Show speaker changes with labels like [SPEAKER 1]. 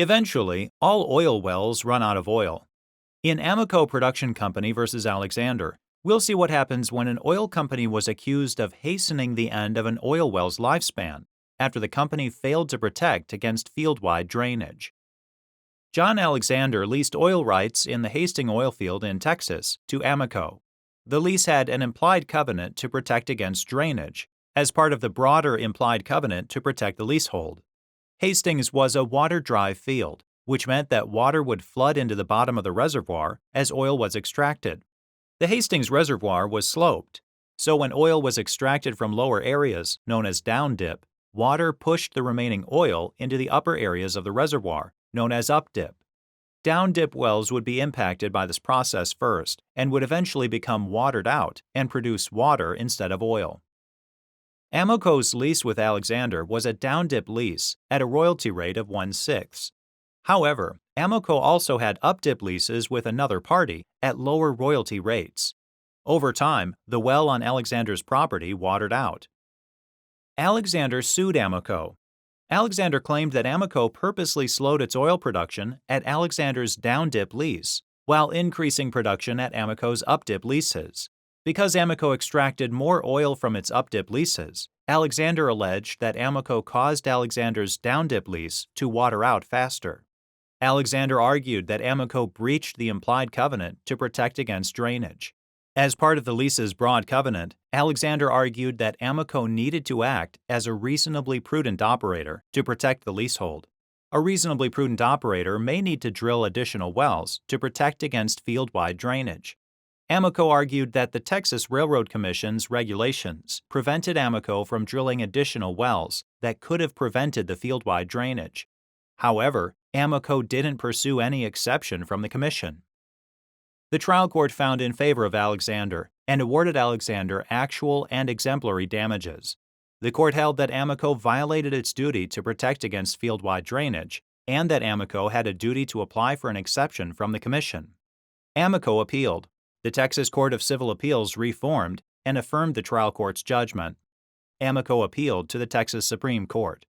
[SPEAKER 1] Eventually, all oil wells run out of oil. In Amoco Production Company versus Alexander, we'll see what happens when an oil company was accused of hastening the end of an oil well's lifespan after the company failed to protect against field-wide drainage. John Alexander leased oil rights in the Hastings oil field in Texas to Amoco. The lease had an implied covenant to protect against drainage, as part of the broader implied covenant to protect the leasehold. Hastings was a water-dry field, which meant that water would flood into the bottom of the reservoir as oil was extracted. The Hastings reservoir was sloped, so when oil was extracted from lower areas, known as downdip, water pushed the remaining oil into the upper areas of the reservoir, known as updip. Downdip wells would be impacted by this process first and would eventually become watered out and produce water instead of oil. Amoco's lease with Alexander was a downdip lease at a royalty rate of 1/6. However, Amoco also had updip leases with another party at lower royalty rates. Over time, the well on Alexander's property watered out. Alexander sued Amoco. Alexander claimed that Amoco purposely slowed its oil production at Alexander's downdip lease, while increasing production at Amoco's updip leases. Because Amoco extracted more oil from its updip leases, Alexander alleged that Amoco caused Alexander's downdip lease to water out faster. Alexander argued that Amoco breached the implied covenant to protect against drainage. As part of the lease's broad covenant, Alexander argued that Amoco needed to act as a reasonably prudent operator to protect the leasehold. A reasonably prudent operator may need to drill additional wells to protect against field-wide drainage. Amoco argued that the Texas Railroad Commission's regulations prevented Amoco from drilling additional wells that could have prevented the field-wide drainage. However, Amoco didn't pursue any exception from the commission. The trial court found in favor of Alexander and awarded Alexander actual and exemplary damages. The court held that Amoco violated its duty to protect against field-wide drainage and that Amoco had a duty to apply for an exception from the commission. Amoco appealed. The Texas Court of Civil Appeals reformed and affirmed the trial court's judgment. Amoco appealed to the Texas Supreme Court.